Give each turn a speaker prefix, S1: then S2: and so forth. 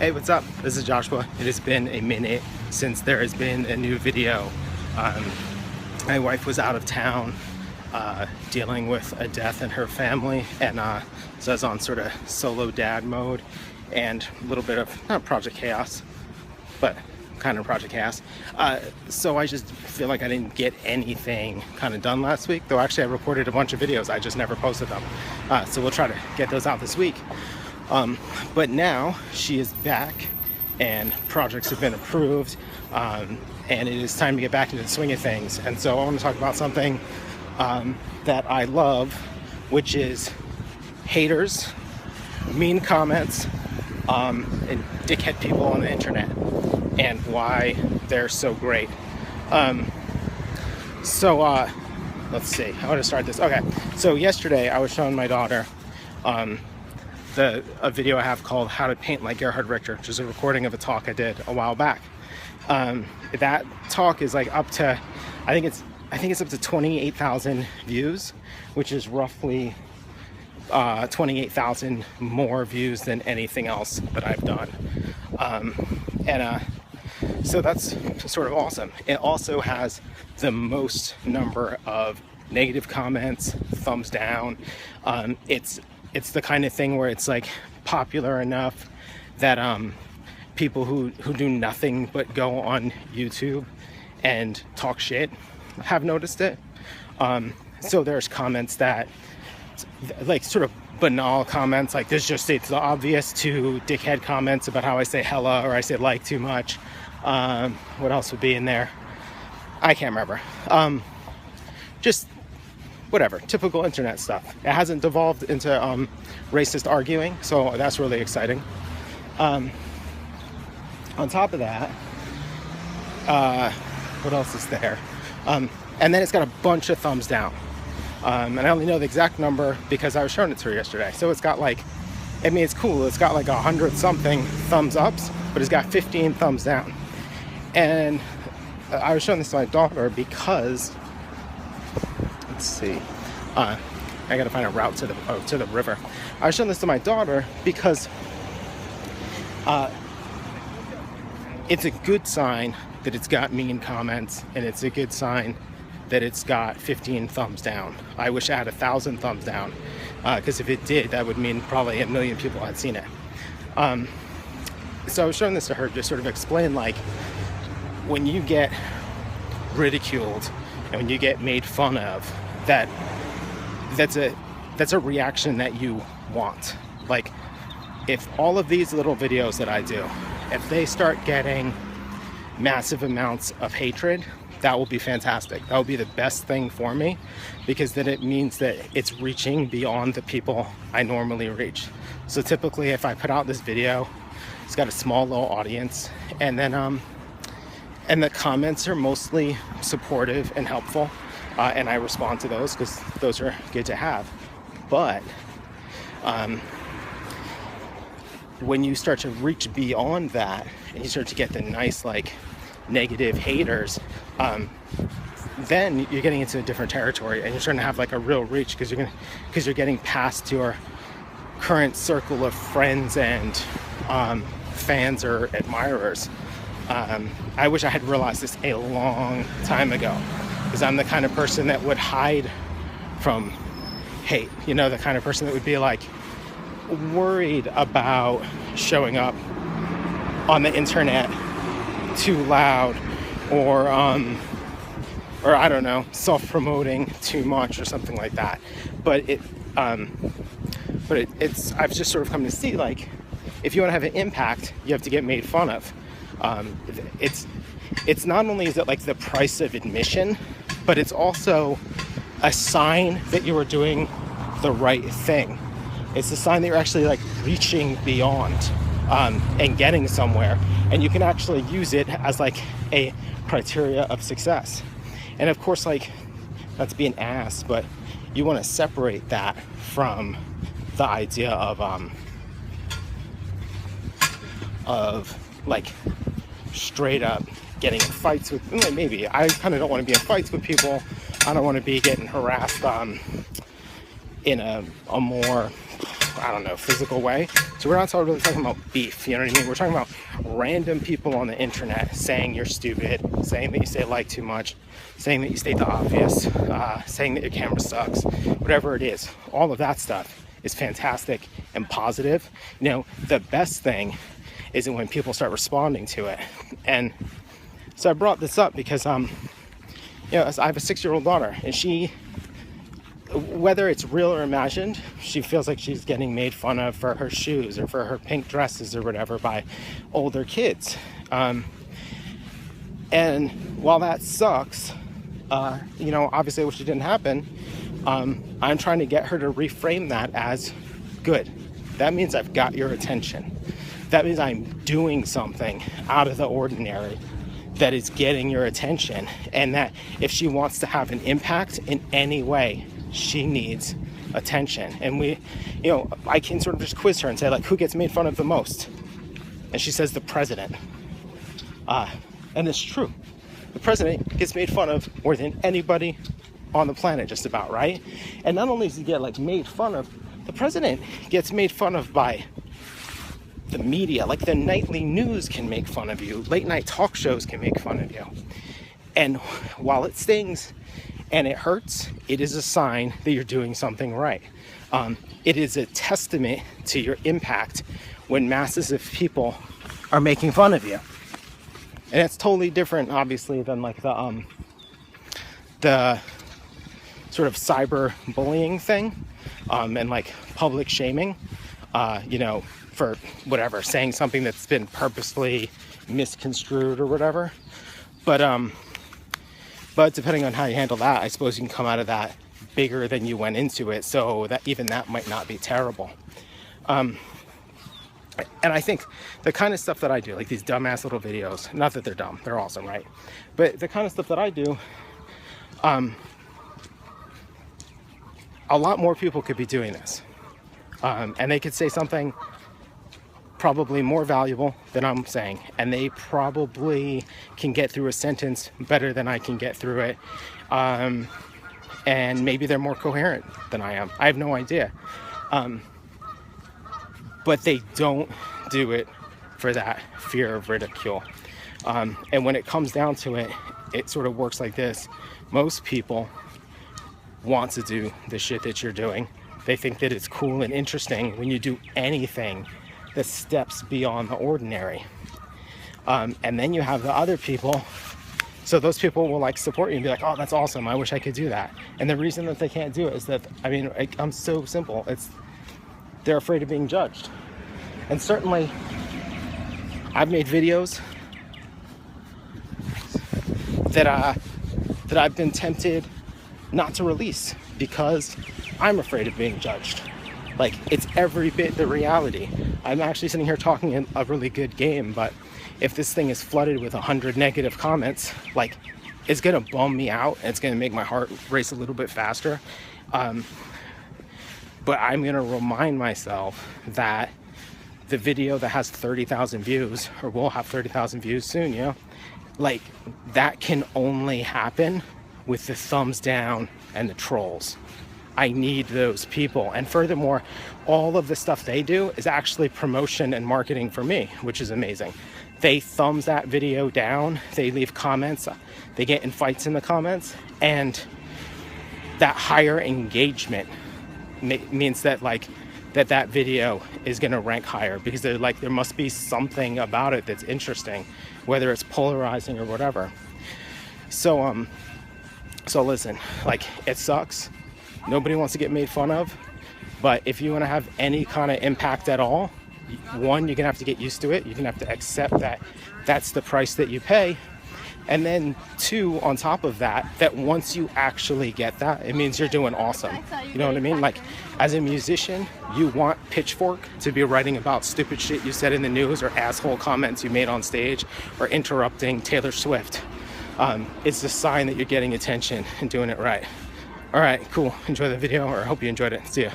S1: Hey, what's up? This is Joshua. It has been a minute since there has been a new video. My wife was out of town dealing with a death in her family, and so I was on sort of solo dad mode and a little bit of, not Project Chaos, but kind of Project Chaos. So I just feel like I didn't get anything kind of done last week, though actually I recorded a bunch of videos, I just never posted them. So we'll try to get those out this week. But now she is back and projects have been approved, and it is time to get back into the swing of things. And so I want to talk about something that I love, which is haters, mean comments, and dickhead people on the internet, and why they're so great. Let's see, how to start this. Okay, so yesterday I was showing my daughter a video I have called How to Paint Like Gerhard Richter, which is a recording of a talk I did a while back. That talk is like up to, I think it's up to 28,000 views, which is roughly 28,000 more views than anything else that I've done. So that's sort of awesome. It also has the most number of negative comments, thumbs down. It's the kind of thing where it's like popular enough that people who do nothing but go on YouTube and talk shit have noticed it. So there's comments that, like, sort of banal comments, like this just states the obvious, to dickhead comments about how I say hella or I say like too much. What else would be in there? I can't remember. Just whatever, typical internet stuff. It hasn't devolved into racist arguing, so that's really exciting. On top of that, what else is there? And then it's got a bunch of thumbs down. And I only know the exact number because I was showing it to her yesterday. So it's got like, I mean, it's cool. It's got like 100 something thumbs ups, but it's got 15 thumbs down. And I was showing this to my daughter because, let's see, I gotta find a route to the river. I was showing this to my daughter because it's a good sign that it's got mean comments, and it's a good sign that it's got 15 thumbs down. I wish I had 1,000 thumbs down, because if it did, that would mean probably 1 million people had seen it. So I was showing this to her to sort of explain, like, when you get ridiculed and when you get made fun of, that's a reaction that you want. Like, if all of these little videos that I do, if they start getting massive amounts of hatred, that will be fantastic. That will be the best thing for me, because then it means that it's reaching beyond the people I normally reach. So typically if I put out this video, it's got a small little audience, and then and the comments are mostly supportive and helpful, and I respond to those because those are good to have. But when you start to reach beyond that and you start to get the nice, like, negative haters, then you're getting into a different territory, and you're starting to have like a real reach, because you're getting past your current circle of friends and fans or admirers. I wish I had realized this a long time ago, because I'm the kind of person that would hide from hate, you know, the kind of person that would be like worried about showing up on the internet too loud, or I don't know, self-promoting too much or something like that. But it's I've just sort of come to see, like, if you want to have an impact, you have to get made fun of. It's not only is it like the price of admission, but it's also a sign that you are doing the right thing. It's a sign that you're actually like reaching beyond and getting somewhere, and you can actually use it as like a criteria of success. And of course, like, not to be an ass, but you want to separate that from the idea of like straight up getting in fights with, maybe I kind of don't want to be in fights with people. I don't want to be getting harassed in a more, I don't know, physical way. So we're not really talking about beef, you know what I mean? We're talking about random people on the internet saying you're stupid, saying that you say like too much, saying that you state the obvious, saying that your camera sucks, whatever it is. All of that stuff is fantastic and positive. You know, the best thing is when people start responding to it. And so I brought this up because, you know, I have a 6-year-old daughter, and she, whether it's real or imagined, she feels like she's getting made fun of for her shoes or for her pink dresses or whatever by older kids. And while that sucks, you know, obviously which didn't happen, I'm trying to get her to reframe that as good. That means I've got your attention. That means I'm doing something out of the ordinary that is getting your attention, and that if she wants to have an impact in any way, she needs attention. And we, you know, I can sort of just quiz her and say, like, who gets made fun of the most? And she says the president. And it's true. The president gets made fun of more than anybody on the planet, just about, right? And not only does he get like made fun of, the president gets made fun of by the media. Like the nightly news can make fun of you. Late night talk shows can make fun of you. And while it stings and it hurts, it is a sign that you're doing something right. It is a testament to your impact when masses of people are making fun of you. And it's totally different, obviously, than like the sort of cyber bullying thing, and like public shaming, you know, for whatever, saying something that's been purposely misconstrued or whatever. But depending on how you handle that, I suppose you can come out of that bigger than you went into it, so that even that might not be terrible. And I think the kind of stuff that I do, like these dumbass little videos, not that they're dumb, they're awesome, right? But the kind of stuff that I do, a lot more people could be doing this. And they could say something probably more valuable than I'm saying. And they probably can get through a sentence better than I can get through it. And maybe they're more coherent than I am. I have no idea. But they don't do it for that fear of ridicule. And when it comes down to it, it sort of works like this. Most people want to do the shit that you're doing. They think that it's cool and interesting when you do anything that steps beyond the ordinary. And then you have the other people. So those people will like support you and be like, oh, that's awesome, I wish I could do that. And the reason that they can't do it is that, I mean, I'm so simple. They're afraid of being judged. And certainly I've made videos that I've been tempted not to release because I'm afraid of being judged. Like, it's every bit the reality. I'm actually sitting here talking a really good game, but if this thing is flooded with 100 negative comments, like, it's gonna bum me out. It's gonna make my heart race a little bit faster. But I'm gonna remind myself that the video that has 30,000 views, or will have 30,000 views soon, you know, like, that can only happen with the thumbs down and the trolls. I need those people. And furthermore, all of the stuff they do is actually promotion and marketing for me, which is amazing. They thumbs that video down, they leave comments, they get in fights in the comments, and that higher engagement means that like that video is going to rank higher, because they're like, there must be something about it that's interesting, whether it's polarizing or whatever. So listen, like, it sucks. Nobody wants to get made fun of, but if you want to have any kind of impact at all, one, you're gonna have to get used to it. You're gonna have to accept that that's the price that you pay. And then two, on top of that, that once you actually get that, it means you're doing awesome. You know what I mean? Like, as a musician, you want Pitchfork to be writing about stupid shit you said in the news, or asshole comments you made on stage, or interrupting Taylor Swift. It's a sign that you're getting attention and doing it right. All right, cool. Enjoy the video, or I hope you enjoyed it. See ya.